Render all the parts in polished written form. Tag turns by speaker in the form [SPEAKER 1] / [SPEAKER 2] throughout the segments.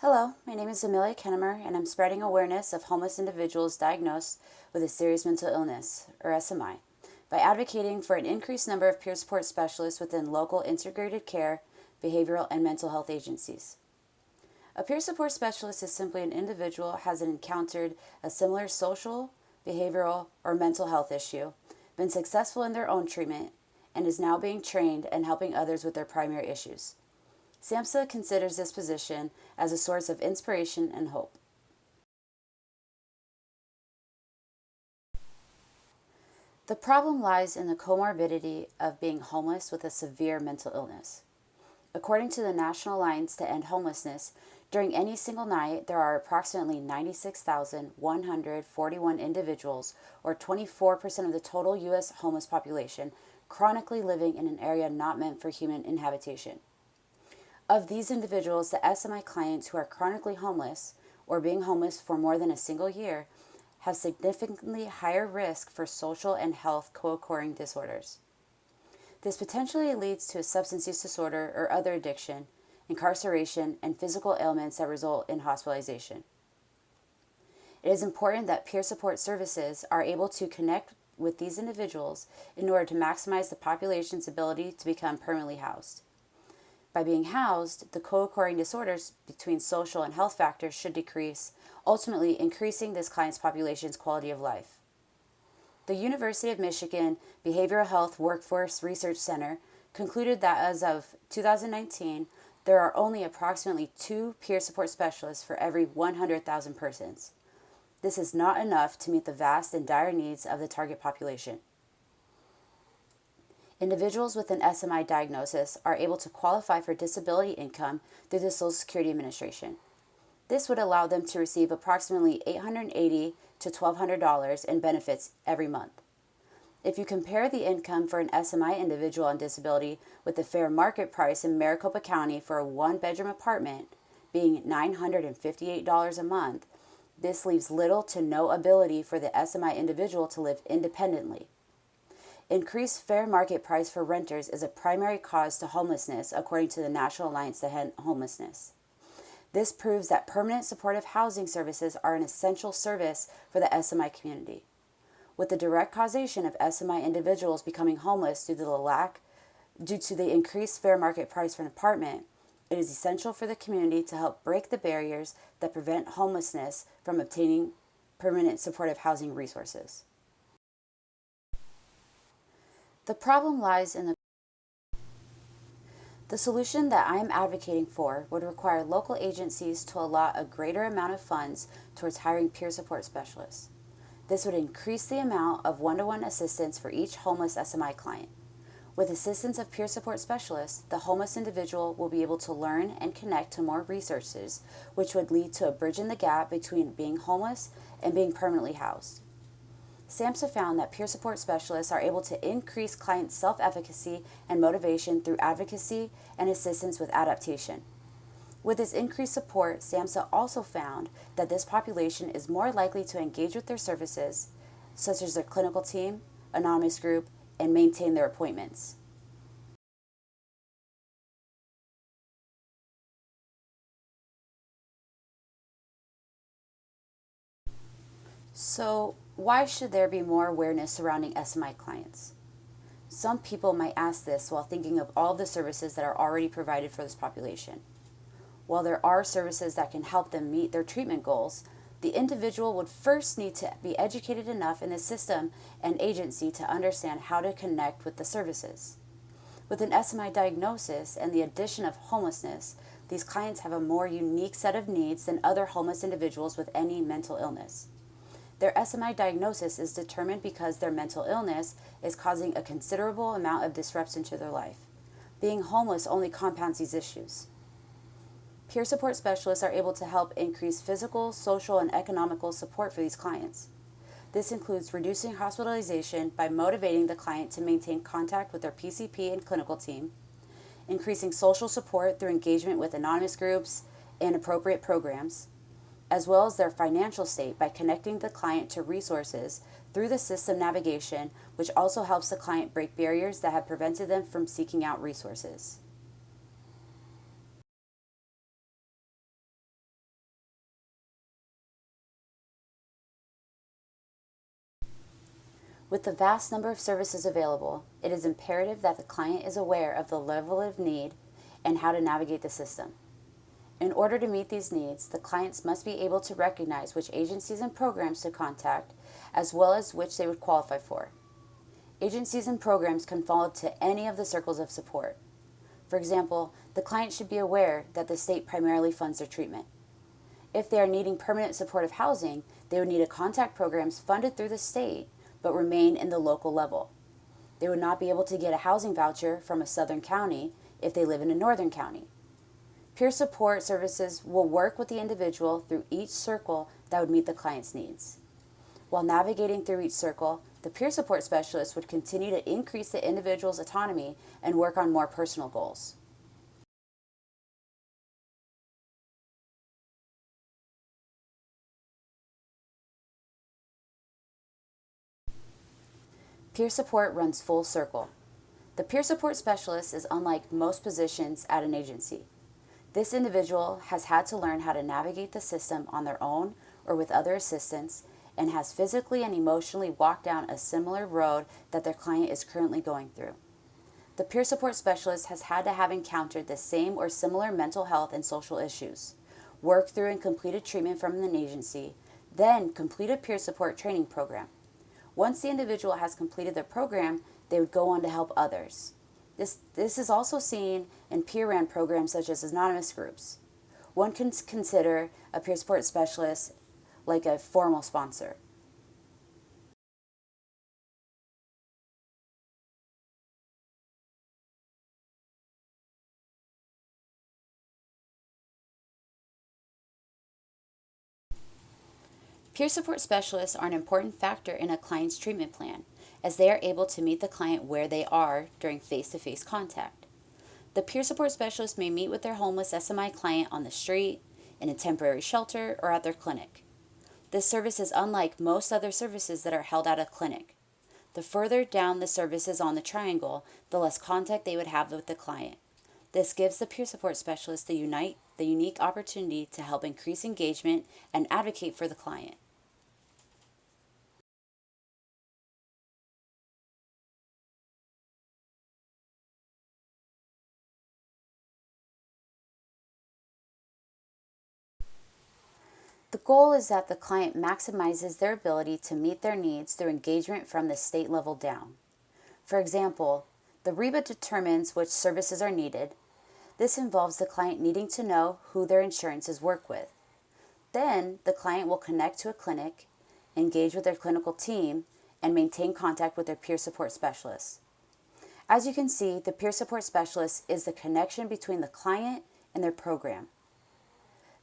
[SPEAKER 1] Hello, my name is Amelia Kennemer, and I'm spreading awareness of homeless individuals diagnosed with a serious mental illness, or SMI, by advocating for an increased number of peer support specialists within local integrated care, behavioral, and mental health agencies. A peer support specialist is simply an individual who has encountered a similar social, behavioral, or mental health issue, been successful in their own treatment, and is now being trained and helping others with their primary issues. SAMHSA considers this position as a source of inspiration and hope. The problem lies in the comorbidity of being homeless with a severe mental illness. According to the National Alliance to End Homelessness, during any single night, there are approximately 96,141 individuals, or 24% of the total U.S. homeless population, chronically living in an area not meant for human inhabitation. Of these individuals, the SMI clients who are chronically homeless or being homeless for more than a single year have significantly higher risk for social and health co-occurring disorders. This potentially leads to a substance use disorder or other addiction, incarceration, and physical ailments that result in hospitalization. It is important that peer support services are able to connect with these individuals in order to maximize the population's ability to become permanently housed. By being housed, the co-occurring disorders between social and health factors should decrease, ultimately increasing this client's population's quality of life. The University of Michigan Behavioral Health Workforce Research Center concluded that as of 2019, there are only approximately 2 peer support specialists for every 100,000 persons. This is not enough to meet the vast and dire needs of the target population. Individuals with an SMI diagnosis are able to qualify for disability income through the Social Security Administration. This would allow them to receive approximately $880 to $1,200 in benefits every month. If you compare the income for an SMI individual on disability with the fair market price in Maricopa County for a one-bedroom apartment, being $958 a month, this leaves little to no ability for the SMI individual to live independently. Increased fair market price for renters is a primary cause to homelessness, according to the National Alliance to End Homelessness. This proves that permanent supportive housing services are an essential service for the SMI community. With the direct causation of SMI individuals becoming homeless due to the increased fair market price for an apartment, it is essential for the community to help break the barriers that prevent homelessness from obtaining permanent supportive housing resources. The problem lies in the solution that I am advocating for would require local agencies to allot a greater amount of funds towards hiring peer support specialists. This would increase the amount of one-to-one assistance for each homeless SMI client. With assistance of peer support specialists, the homeless individual will be able to learn and connect to more resources, which would lead to a bridge in the gap between being homeless and being permanently housed. SAMHSA found that peer support specialists are able to increase client self-efficacy and motivation through advocacy and assistance with adaptation. With this increased support, SAMHSA also found that this population is more likely to engage with their services, such as their clinical team, anonymous group, and maintain their appointments. So, why should there be more awareness surrounding SMI clients? Some people might ask this while thinking of all the services that are already provided for this population. While there are services that can help them meet their treatment goals, the individual would first need to be educated enough in the system and agency to understand how to connect with the services. With an SMI diagnosis and the addition of homelessness, these clients have a more unique set of needs than other homeless individuals with any mental illness. Their SMI diagnosis is determined because their mental illness is causing a considerable amount of disruption to their life. Being homeless only compounds these issues. Peer support specialists are able to help increase physical, social, and economical support for these clients. This includes reducing hospitalization by motivating the client to maintain contact with their PCP and clinical team, increasing social support through engagement with anonymous groups and appropriate programs, as well as their financial state by connecting the client to resources through the system navigation, which also helps the client break barriers that have prevented them from seeking out resources. With the vast number of services available, it is imperative that the client is aware of the level of need and how to navigate the system. In order to meet these needs, the clients must be able to recognize which agencies and programs to contact, as well as which they would qualify for. Agencies and programs can fall into any of the circles of support. For example, the client should be aware that the state primarily funds their treatment. If they are needing permanent supportive housing, they would need to contact programs funded through the state but remain in the local level. They would not be able to get a housing voucher from a southern county if they live in a northern county. Peer support services will work with the individual through each circle that would meet the client's needs. While navigating through each circle, the peer support specialist would continue to increase the individual's autonomy and work on more personal goals. Peer support runs full circle. The peer support specialist is unlike most positions at an agency. This individual has had to learn how to navigate the system on their own or with other assistants and has physically and emotionally walked down a similar road that their client is currently going through. The peer support specialist has had to have encountered the same or similar mental health and social issues, worked through and completed treatment from an agency, then complete a peer support training program. Once the individual has completed their program, they would go on to help others. This is also seen in peer-run programs such as anonymous groups. One can consider a peer support specialist like a formal sponsor. Peer support specialists are an important factor in a client's treatment plan, as they are able to meet the client where they are during face-to-face contact. The peer support specialist may meet with their homeless SMI client on the street, in a temporary shelter, or at their clinic. This service is unlike most other services that are held at a clinic. The further down the service is on the triangle, the less contact they would have with the client. This gives the peer support specialist the unique opportunity to help increase engagement and advocate for the client. The goal is that the client maximizes their ability to meet their needs through engagement from the state level down. For example, the REBA determines which services are needed. This involves the client needing to know who their insurances work with. Then, the client will connect to a clinic, engage with their clinical team, and maintain contact with their peer support specialist. As you can see, the peer support specialist is the connection between the client and their program.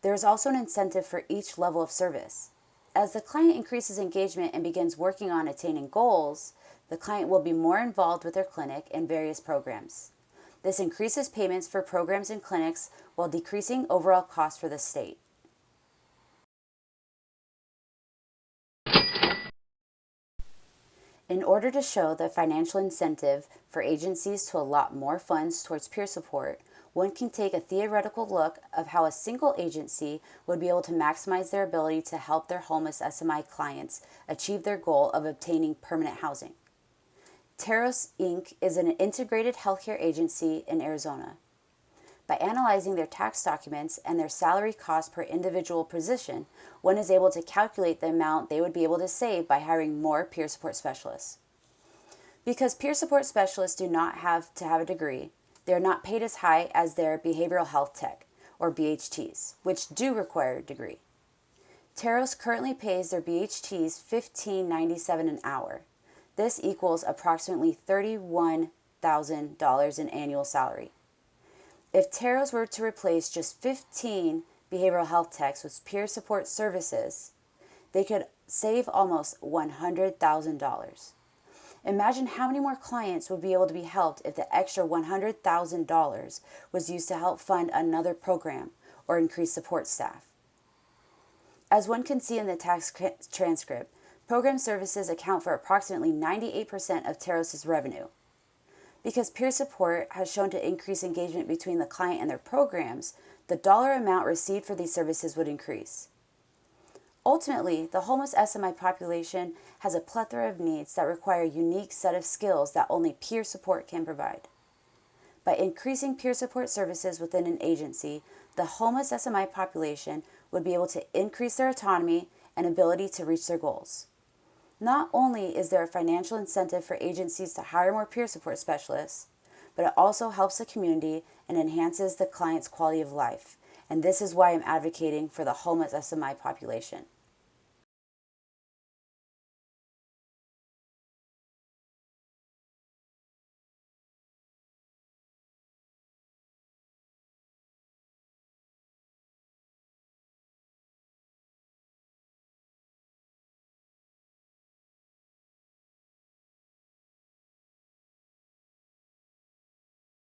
[SPEAKER 1] There is also an incentive for each level of service. As the client increases engagement and begins working on attaining goals, the client will be more involved with their clinic and various programs. This increases payments for programs and clinics while decreasing overall costs for the state. In order to show the financial incentive for agencies to allot more funds towards peer support, one can take a theoretical look of how a single agency would be able to maximize their ability to help their homeless SMI clients achieve their goal of obtaining permanent housing. Teros Inc. is an integrated healthcare agency in Arizona. By analyzing their tax documents and their salary cost per individual position, one is able to calculate the amount they would be able to save by hiring more peer support specialists. Because peer support specialists do not have to have a degree, they are not paid as high as their behavioral health tech, or BHTs, which do require a degree. Teros currently pays their BHTs $15.97 an hour. This equals approximately $31,000 in annual salary. If Teros were to replace just 15 behavioral health techs with peer support services, they could save almost $100,000. Imagine how many more clients would be able to be helped if the extra $100,000 was used to help fund another program or increase support staff. As one can see in the tax transcript, program services account for approximately 98% of Teros' revenue. Because peer support has shown to increase engagement between the client and their programs, the dollar amount received for these services would increase. Ultimately, the homeless SMI population has a plethora of needs that require a unique set of skills that only peer support can provide. By increasing peer support services within an agency, the homeless SMI population would be able to increase their autonomy and ability to reach their goals. Not only is there a financial incentive for agencies to hire more peer support specialists, but it also helps the community and enhances the client's quality of life. And this is why I'm advocating for the homeless SMI population.